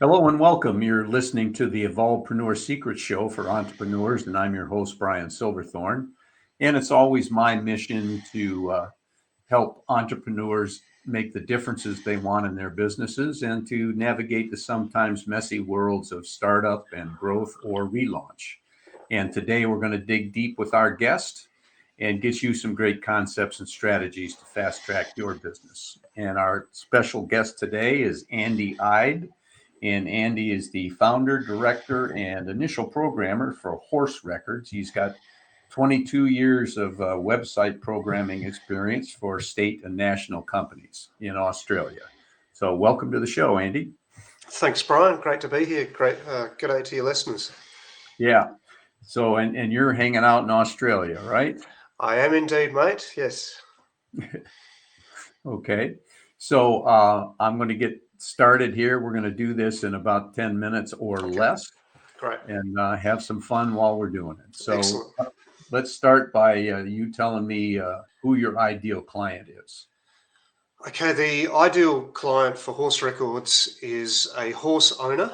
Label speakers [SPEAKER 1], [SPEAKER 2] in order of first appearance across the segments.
[SPEAKER 1] Hello and welcome. You're listening to the Evolvepreneur Secrets Show for entrepreneurs, and I'm your host, Brian Silverthorne. And it's always my mission to help entrepreneurs make the differences they want in their businesses and to navigate the sometimes messy worlds of startup and growth or relaunch. And today we're going to dig deep with our guest and get you some great concepts and strategies to fast track your business. And our special guest today is Andy Ide. And Andy is the founder, director, and initial programmer for Horse Records. He's got 22 years of website programming experience for state and national companies in Australia. So, welcome to the show, Andy.
[SPEAKER 2] Thanks, Brian. Great to be here. Great. Good day to your listeners.
[SPEAKER 1] Yeah. So, and you're hanging out in Australia, right?
[SPEAKER 2] I am indeed, mate. Yes.
[SPEAKER 1] Okay. So, I'm going to get started here. We're going to do this in about 10 minutes or less.
[SPEAKER 2] Great.
[SPEAKER 1] And have some fun while we're doing it. So,
[SPEAKER 2] Excellent.
[SPEAKER 1] let's start by you telling me who your ideal client is.
[SPEAKER 2] Okay, the ideal client for Horse Records is a horse owner.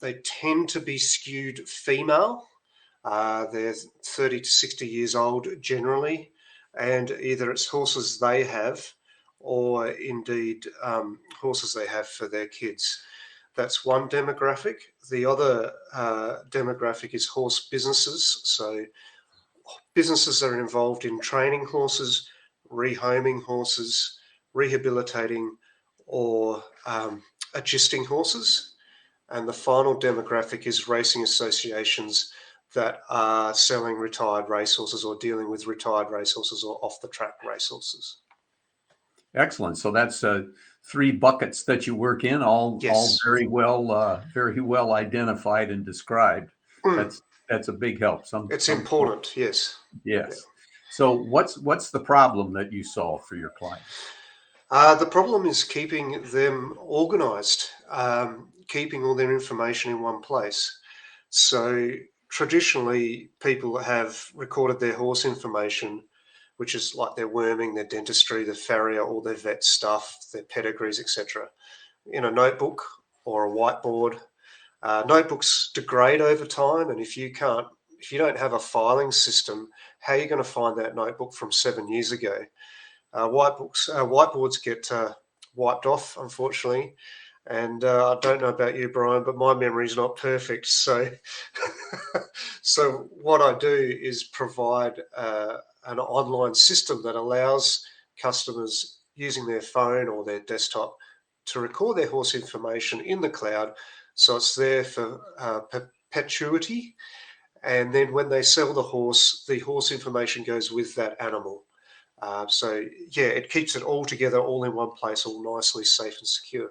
[SPEAKER 2] They tend to be skewed female. They're 30 to 60 years old generally, and either it's horses they have or indeed horses they have for their kids. That's one demographic. The other demographic is horse businesses. So businesses that are involved in training horses, rehoming horses, rehabilitating or adjusting horses. And the final demographic is racing associations that are selling retired racehorses or dealing with retired racehorses or off-the-track racehorses.
[SPEAKER 1] Excellent. So that's three buckets that you work in, all very well identified and described. That's a big help.
[SPEAKER 2] It's important. Yes.
[SPEAKER 1] Yes. Yeah. So what's the problem that you solve for your clients?
[SPEAKER 2] The problem is keeping them organized, keeping all their information in one place. So traditionally, people have recorded their horse information, which is like their worming, their dentistry, their farrier, all their vet stuff, their pedigrees, etc., in a notebook or a whiteboard. Notebooks degrade over time, and if you don't have a filing system, how are you going to find that notebook from 7 years ago? Whiteboards get wiped off, unfortunately. And I don't know about you, Brian, but my memory is not perfect. So, so what I do is provide an online system that allows customers using their phone or their desktop to record their horse information in the cloud. So it's there for perpetuity. And then when they sell the horse information goes with that animal. So it keeps it all together, all in one place, all nicely safe and secure.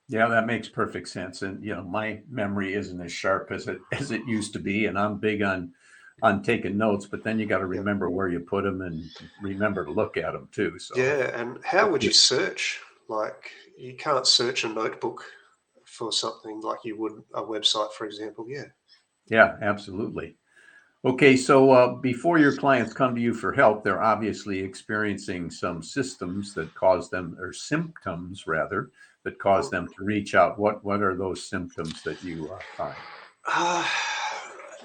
[SPEAKER 1] Yeah, that makes perfect sense. And my memory isn't as sharp as it used to be, and I'm big on taking notes. But then you got to remember where you put them and remember to look at them too. So
[SPEAKER 2] and how would you search? Like you can't search a notebook for something like you would a website, for example.
[SPEAKER 1] Yeah, absolutely. Okay, so before your clients come to you for help, they're obviously experiencing some symptoms that cause them to reach out. What are those symptoms that you find?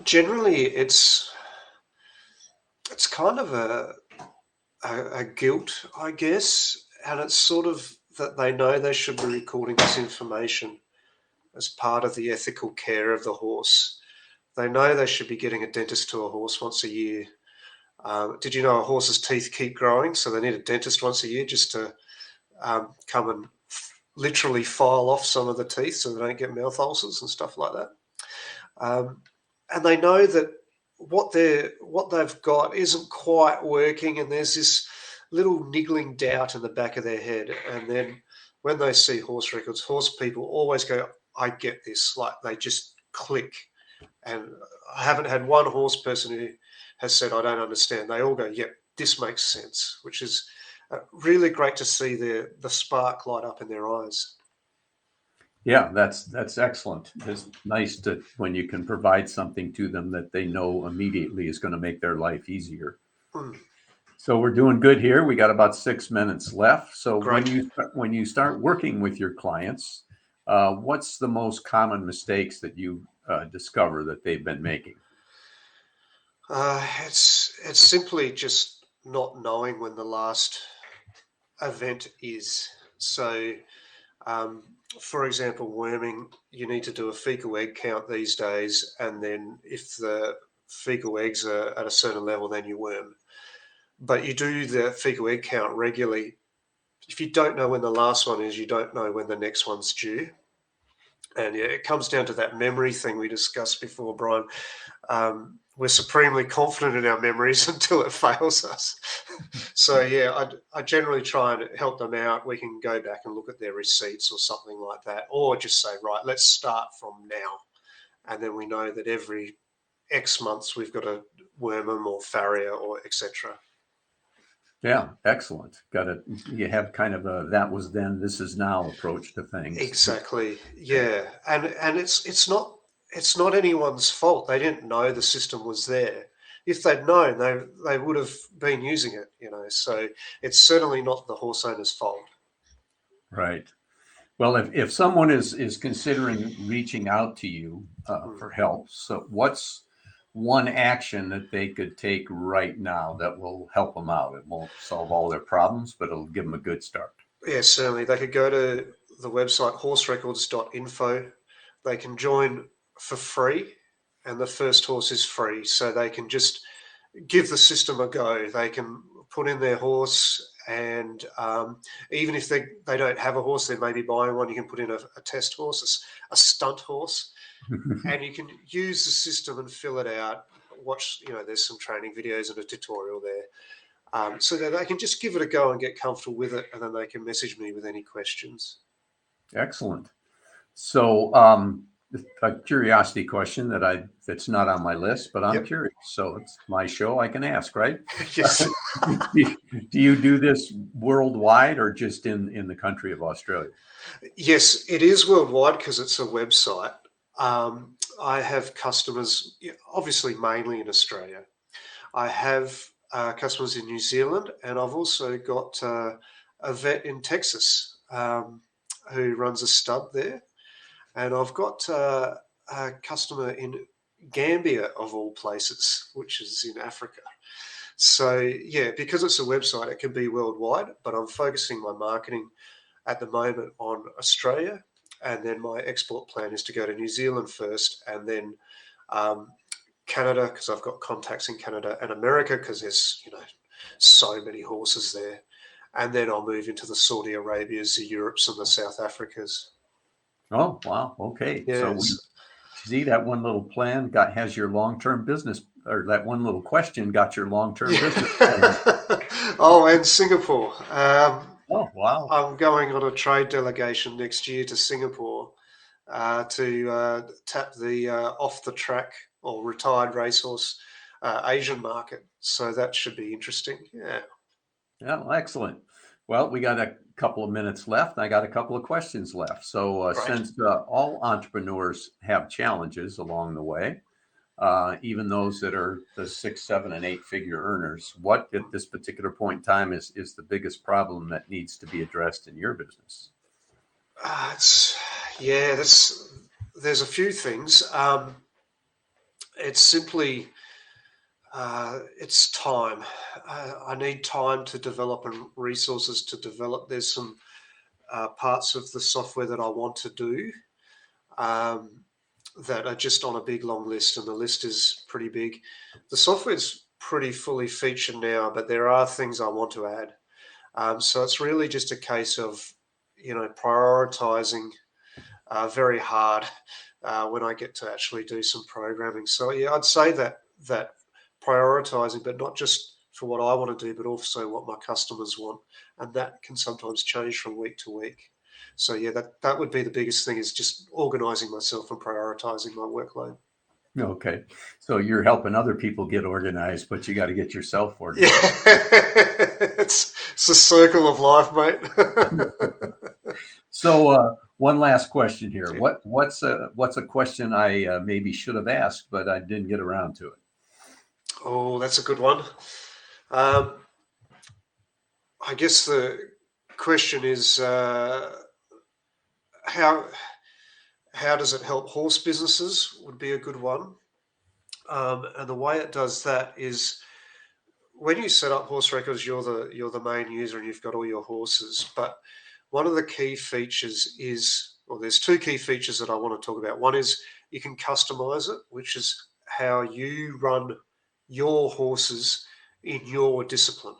[SPEAKER 2] Generally, it's kind of a guilt, I guess, and it's sort of that they know they should be recording this information as part of the ethical care of the horse. They know they should be getting a dentist to a horse once a year. Did you know a horse's teeth keep growing? So they need a dentist once a year just to come and literally file off some of the teeth so they don't get mouth ulcers and stuff like that. And they know that what they've got isn't quite working, and there's this little niggling doubt in the back of their head. And then when they see Horse Records, horse people always go, I get this. Like they just click. And I haven't had one horse person who has said, I don't understand. They all go, yep, this makes sense, which is really great to see the spark light up in their eyes.
[SPEAKER 1] Yeah, that's excellent. It's nice when you can provide something to them that they know immediately is going to make their life easier. So we're doing good here. We got about 6 minutes left. So
[SPEAKER 2] Great.
[SPEAKER 1] when you start working with your clients, what's the most common mistakes that you discover that they've been making?
[SPEAKER 2] It's simply just not knowing when the last event is. So, um, for example, worming, you need to do a fecal egg count these days, and then if the fecal eggs are at a certain level, then you worm. But you do the fecal egg count regularly. If you don't know when the last one is, you don't know when the next one's due. And yeah, it comes down to that memory thing we discussed before, Brian. We're supremely confident in our memories until it fails us. So yeah, I generally try and help them out. We can go back and look at their receipts or something like that, or just say, right, let's start from now, and then we know that every X months we've got to worm them or farrier or etc.
[SPEAKER 1] Yeah, excellent. Got it. You have kind of a that was then, this is now approach to things.
[SPEAKER 2] Exactly. Yeah, and it's not anyone's fault. They didn't know the system was there. If they'd known, they would have been using it. So it's certainly not the horse owner's fault.
[SPEAKER 1] Right. Well, if someone is considering reaching out to you
[SPEAKER 2] Mm.
[SPEAKER 1] for help, so what's one action that they could take right now that will help them out? It won't solve all their problems, but it'll give them a good start.
[SPEAKER 2] Yeah, certainly. They could go to the website horserecords.info. They can join for free, and the first horse is free. So they can just give the system a go. They can put in their horse, and even if they don't have a horse, they may be buying one. You can put in a test horse, a stunt horse, and you can use the system and fill it out. Watch, there's some training videos and a tutorial there. So that they can just give it a go and get comfortable with it, and then they can message me with any questions.
[SPEAKER 1] Excellent. So, a curiosity question that's not on my list, but I'm
[SPEAKER 2] Yep.
[SPEAKER 1] curious. So it's my show. I can ask, right?
[SPEAKER 2] Yes.
[SPEAKER 1] Do you do this worldwide or just in the country of Australia?
[SPEAKER 2] Yes, it is worldwide because it's a website. I have customers, obviously mainly in Australia. I have customers in New Zealand, and I've also got a vet in Texas who runs a stud there. And I've got a customer in Gambia, of all places, which is in Africa. So, yeah, because it's a website, it can be worldwide, but I'm focusing my marketing at the moment on Australia. And then my export plan is to go to New Zealand first, and then Canada, because I've got contacts in Canada, and America, because there's, so many horses there. And then I'll move into the Saudi Arabias, the Europes, and the South Africas.
[SPEAKER 1] Oh, wow. Okay. So we
[SPEAKER 2] Yes.
[SPEAKER 1] see that one little plan has your long-term business, or that one little question got your long-term business plan.
[SPEAKER 2] Oh, and Singapore.
[SPEAKER 1] Oh, wow.
[SPEAKER 2] I'm going on a trade delegation next year to Singapore to tap the off-the-track or retired racehorse Asian market. So that should be interesting. Yeah.
[SPEAKER 1] Yeah, excellent. Well, we got a couple of minutes left. I got a couple of questions left. So,
[SPEAKER 2] Great.
[SPEAKER 1] since all entrepreneurs have challenges along the way, even those that are the 6, 7, and 8-figure earners, what at this particular point in time is the biggest problem that needs to be addressed in your business?
[SPEAKER 2] There's a few things. It's simply it's time. I need time to develop and resources to develop. There's some parts of the software that I want to do that are just on a big long list, and the list is pretty big. The software's pretty fully featured now, but there are things I want to add. So it's really just a case of prioritizing very hard when I get to actually do some programming. So yeah, I'd say that prioritizing, but not just for what I want to do, but also what my customers want, and that can sometimes change from week to week. So yeah, that would be the biggest thing, is just organizing myself and prioritizing my workload.
[SPEAKER 1] Okay. So you're helping other people get organized, but you got to get yourself
[SPEAKER 2] Yeah,
[SPEAKER 1] organized.
[SPEAKER 2] it's a circle of life, mate.
[SPEAKER 1] So, one last question here.
[SPEAKER 2] Yeah.
[SPEAKER 1] What's a question I maybe should have asked, but I didn't get around to it?
[SPEAKER 2] Oh, that's a good one. Um, I guess the question is how How does it help horse businesses would be a good one. And the way it does that is when you set up horse records, you're the main user and you've got all your horses. But one of the key features is, well, there's two key features that I want to talk about. One is you can customize it, which is how you run your horses in your discipline.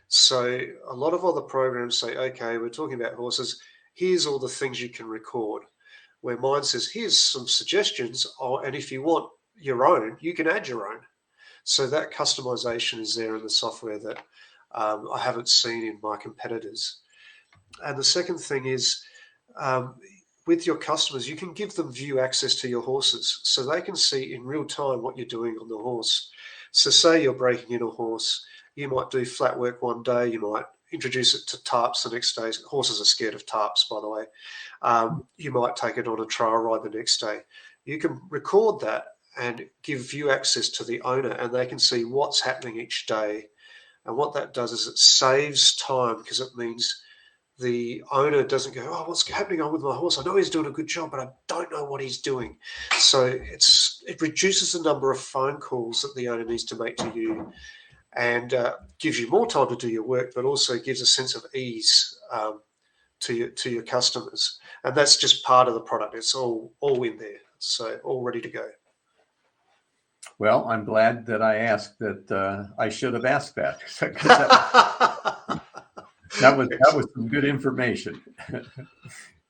[SPEAKER 2] So a lot of other programs say, okay, we're talking about horses. Here's all the things you can record. Where mine says, here's some suggestions, and if you want your own, you can add your own. So that customization is there in the software that I haven't seen in my competitors. And the second thing is um, with your customers, you can give them view access to your horses so they can see in real time what you're doing on the horse. So say you're breaking in a horse, you might do flat work one day, you might introduce it to tarps the next day. Horses are scared of tarps, by the way. You might take it on a trial ride the next day. You can record that and give view access to the owner, and they can see what's happening each day. And what that does is it saves time, because it means the owner doesn't go, oh, what's happening on with my horse? I know he's doing a good job, but I don't know what he's doing. So it reduces the number of phone calls that the owner needs to make to you, and gives you more time to do your work, but also gives a sense of ease to your customers. And that's just part of the product. It's all in there, so all ready to go.
[SPEAKER 1] Well, I'm glad that I asked that. I should have asked that, because that was some good information.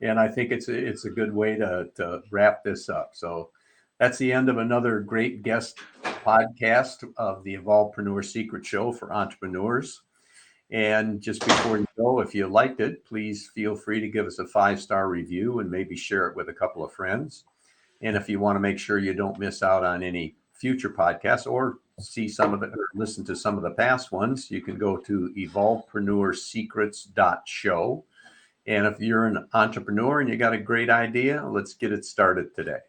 [SPEAKER 1] And I think it's a good way to wrap this up. So that's the end of another great guest podcast of the Evolvepreneur Secrets Show for entrepreneurs. And just before you go, if you liked it, please feel free to give us a 5-star review and maybe share it with a couple of friends. And if you want to make sure you don't miss out on any future podcasts or see some of the, or listen to some of the past ones, you can go to evolvepreneursecrets.show. And if you're an entrepreneur and you got a great idea, let's get it started today.